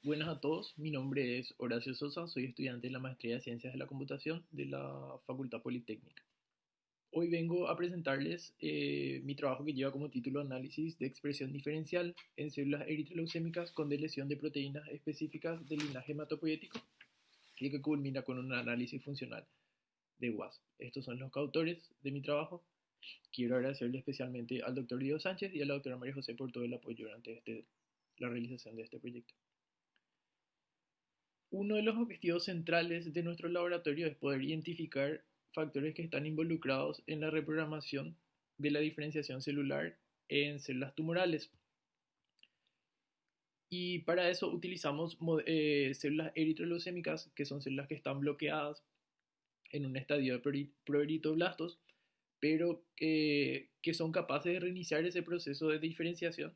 Buenas a todos, mi nombre es Horacio Sosa, soy estudiante de la Maestría de Ciencias de la Computación de la Facultad Politécnica. Hoy vengo a presentarles mi trabajo que lleva como título Análisis de expresión diferencial en células eritroleucémicas con deleción de proteínas específicas del linaje hematopoyético y que culmina con un análisis funcional de UAS. Estos son los coautores de mi trabajo. Quiero agradecerle especialmente al doctor Diego Sánchez y a la doctora María José por todo el apoyo durante la realización de este proyecto. Uno de los objetivos centrales de nuestro laboratorio es poder identificar factores que están involucrados en la reprogramación de la diferenciación celular en células tumorales. Y para eso utilizamos células eritroleucémicas, que son células que están bloqueadas en un estadio de proeritoblastos, pero que son capaces de reiniciar ese proceso de diferenciación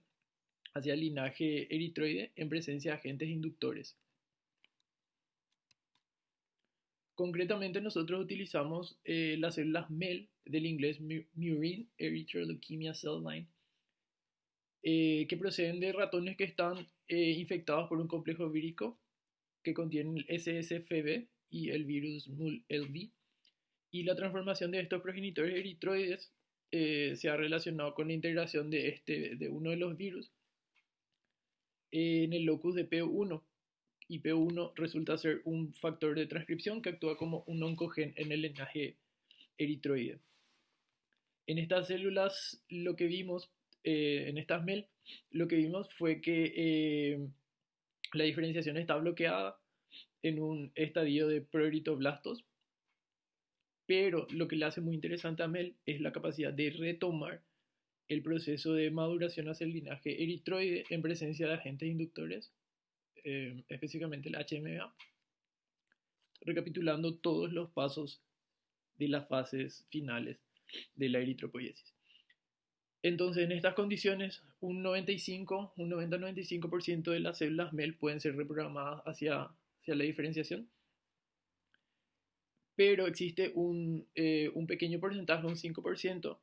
hacia el linaje eritroide en presencia de agentes inductores. Concretamente nosotros utilizamos las células MEL, del inglés Murine Erythroid Leukemia Cell Line, que proceden de ratones que están infectados por un complejo vírico que contiene el SSFB y el virus MUL-LV, y la transformación de estos progenitores eritroides se ha relacionado con la integración de uno de los virus en el locus de P1, y P1 resulta ser un factor de transcripción que actúa como un oncogen en el linaje eritroide. En estas células lo que vimos, en estas MEL, lo que vimos fue que la diferenciación está bloqueada en un estadio de proeritoblastos, pero lo que le hace muy interesante a MEL es la capacidad de retomar el proceso de maduración hacia el linaje eritroide en presencia de agentes inductores, específicamente el HMA, recapitulando todos los pasos de las fases finales de la eritropoiesis. Entonces, en estas condiciones, un 90-95% de las células MEL pueden ser reprogramadas hacia la diferenciación, pero existe un pequeño porcentaje, un 5%,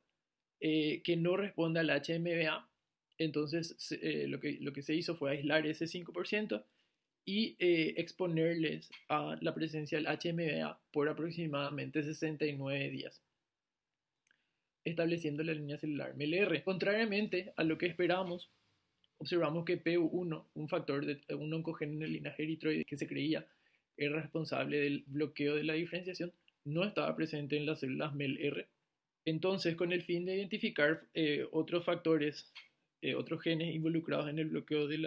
que no responde al HMBA. Entonces, lo que se hizo fue aislar ese 5% y exponerles a la presencia del HMBA por aproximadamente 69 días, estableciendo la línea celular MLR. Contrariamente a lo que esperamos, observamos que PU1, un oncogeno en el linaje eritroide que se creía era responsable del bloqueo de la diferenciación, no estaba presente en las células MEL-R. Entonces, con el fin de identificar otros factores, otros genes involucrados en el bloqueo de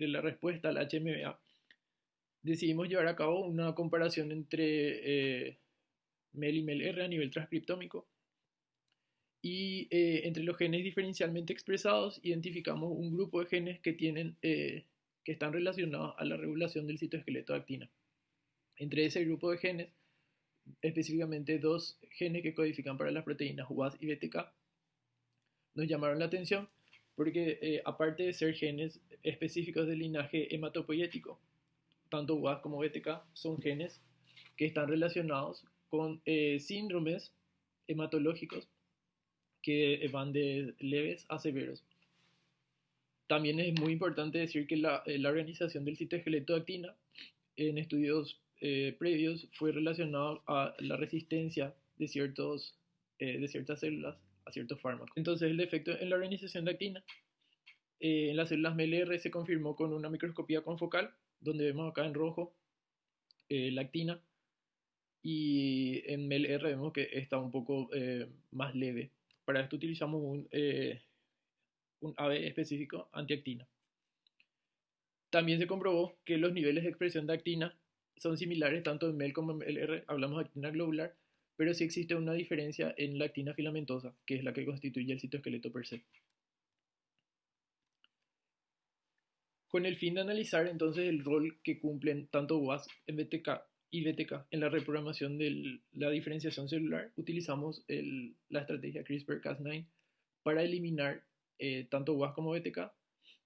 la respuesta al HMBA, decidimos llevar a cabo una comparación entre MEL y MEL-R a nivel transcriptómico. Y entre los genes diferencialmente expresados identificamos un grupo de genes que están relacionados a la regulación del citoesqueleto de actina. Entre ese grupo de genes, específicamente dos genes que codifican para las proteínas UAS y BTK, nos llamaron la atención porque aparte de ser genes específicos del linaje hematopoyético, tanto UAS como BTK son genes que están relacionados con síndromes hematológicos que van de leves a severos. También es muy importante decir que la organización del citoesqueleto de actina en estudios previos fue relacionado a la resistencia de ciertas células a ciertos fármacos. Entonces el defecto en la organización de actina en las células MLR se confirmó con una microscopía confocal, donde vemos acá en rojo la actina, y en MLR vemos que está un poco más leve. Para esto utilizamos un AB específico antiactina. También se comprobó que los niveles de expresión de actina son similares tanto en MEL como en MLR, hablamos de actina globular, pero sí existe una diferencia en la actina filamentosa, que es la que constituye el citoesqueleto per se. Con el fin de analizar entonces el rol que cumplen tanto UAS en BTK y BTK en la reprogramación de la diferenciación celular, utilizamos la estrategia CRISPR-Cas9 para eliminar tanto UAS como BTK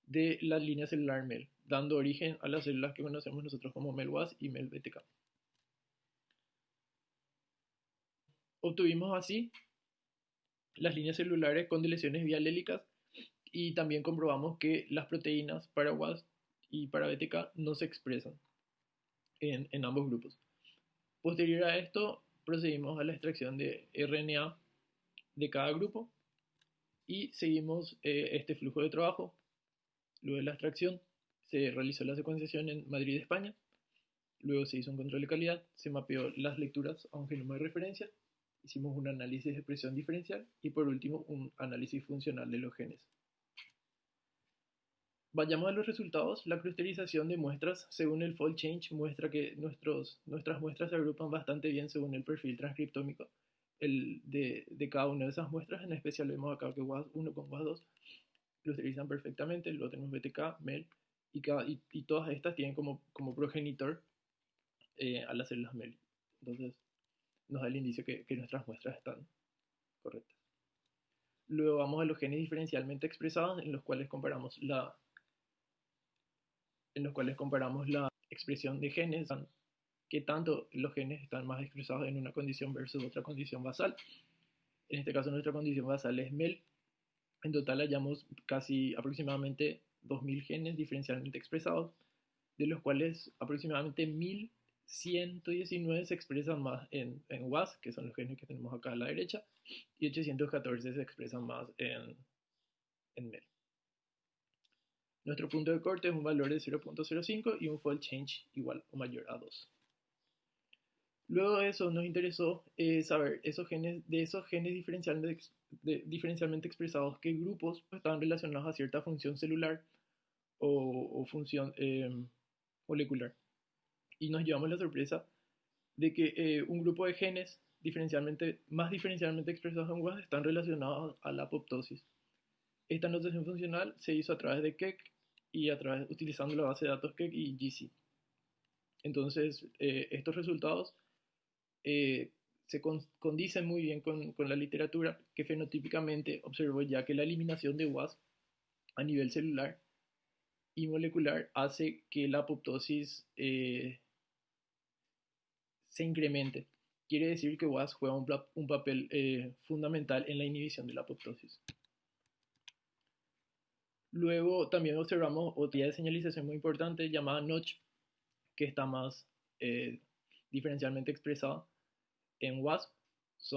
de la línea celular MEL, dando origen a las células que conocemos nosotros como MEL-UAS y MEL-BTK. Obtuvimos así las líneas celulares con deleciones bialélicas y también comprobamos que las proteínas para UAS y para BTK no se expresan en ambos grupos. Posterior a esto, procedimos a la extracción de RNA de cada grupo y seguimos este flujo de trabajo. Luego de la extracción, se realizó la secuenciación en Madrid, España. Luego se hizo un control de calidad, se mapeó las lecturas a un genoma de referencia, hicimos un análisis de expresión diferencial y por último un análisis funcional de los genes. Vayamos a los resultados. La clusterización de muestras según el fold change muestra que nuestras muestras se agrupan bastante bien según el perfil transcriptómico de cada una de esas muestras. En especial vemos acá que WAS1 con WAS2 clusterizan perfectamente. Luego tenemos BTK, MEL y todas estas tienen como progenitor a las células MEL. Entonces nos da el indicio que nuestras muestras están correctas. Luego vamos a los genes diferencialmente expresados en los cuales comparamos la expresión de genes, que tanto los genes están más expresados en una condición versus otra condición basal. En este caso nuestra condición basal es MEL. En total hallamos casi aproximadamente 2000 genes diferencialmente expresados, de los cuales aproximadamente 1119 se expresan más en WAS, que son los genes que tenemos acá a la derecha, y 814 se expresan más en MEL. Nuestro punto de corte es un valor de 0.05 y un fold change igual o mayor a 2. Luego de eso nos interesó saber de esos genes diferencialmente expresados, qué grupos estaban relacionados a cierta función celular o función molecular. Y nos llevamos la sorpresa de que un grupo de genes más diferencialmente expresados en WAS están relacionados a la apoptosis. Esta notación funcional se hizo a través de Keck y utilizando la base de datos Keck y GC. Entonces, estos resultados se condicen muy bien con la literatura, que fenotípicamente observó ya que la eliminación de WAS a nivel celular y molecular hace que la apoptosis se incremente. Quiere decir que WAS juega un papel fundamental en la inhibición de la apoptosis. Luego también observamos otra de señalización muy importante llamada Notch, que está más diferencialmente expresada en WAS.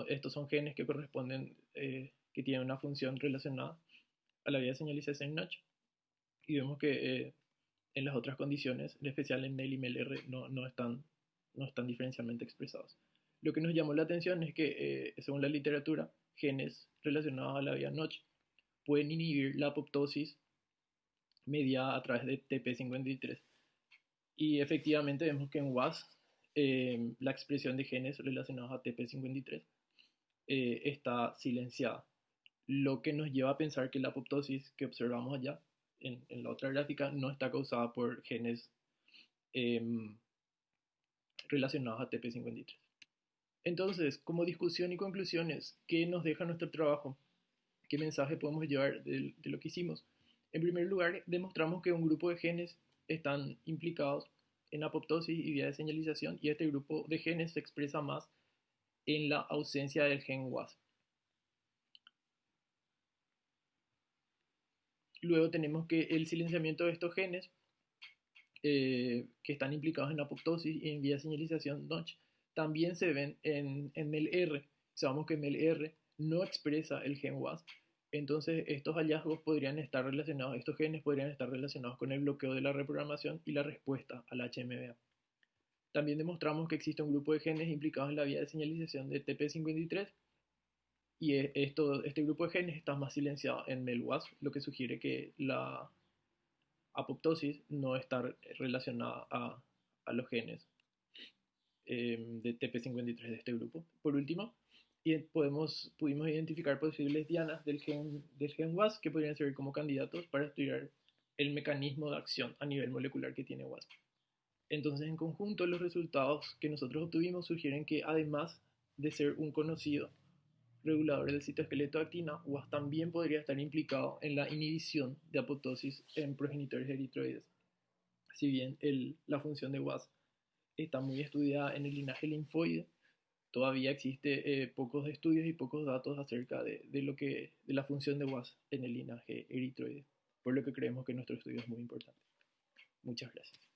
Estos son genes que corresponden, que tienen una función relacionada a la vía de señalización Notch. Y vemos que en las otras condiciones, en especial en MEL y MEL-R, no están diferencialmente expresados. Lo que nos llamó la atención es que, según la literatura, genes relacionados a la vía Notch pueden inhibir la apoptosis mediada a través de TP53. Y efectivamente vemos que en WAS la expresión de genes relacionados a TP53 está silenciada, lo que nos lleva a pensar que la apoptosis que observamos allá en la otra gráfica no está causada por genes relacionados a TP53. Entonces, como discusión y conclusiones, ¿qué nos deja nuestro trabajo? ¿Qué mensaje podemos llevar de lo que hicimos? En primer lugar, demostramos que un grupo de genes están implicados en apoptosis y vía de señalización, y este grupo de genes se expresa más en la ausencia del gen WAS. Luego tenemos que el silenciamiento de estos genes que están implicados en apoptosis y en vía de señalización Notch también se ven en MEL-R. Sabemos que MEL-R no expresa el gen WAS. Entonces estos hallazgos estos genes podrían estar relacionados con el bloqueo de la reprogramación y la respuesta al HMBA. También demostramos que existe un grupo de genes implicados en la vía de señalización de TP53 y este grupo de genes está más silenciado en MEL-WAS, lo que sugiere que la apoptosis no está relacionada a los genes de TP53 de este grupo. Por último, pudimos identificar posibles dianas del gen WAS que podrían servir como candidatos para estudiar el mecanismo de acción a nivel molecular que tiene WAS. Entonces, en conjunto, los resultados que nosotros obtuvimos sugieren que además de ser un conocido regulador del citoesqueleto de actina, WAS también podría estar implicado en la inhibición de apoptosis en progenitores eritroides. Si bien la función de WAS está muy estudiada en el linaje linfoide, todavía existe pocos estudios y pocos datos acerca de la función de WAS en el linaje eritroide, por lo que creemos que nuestro estudio es muy importante. Muchas gracias.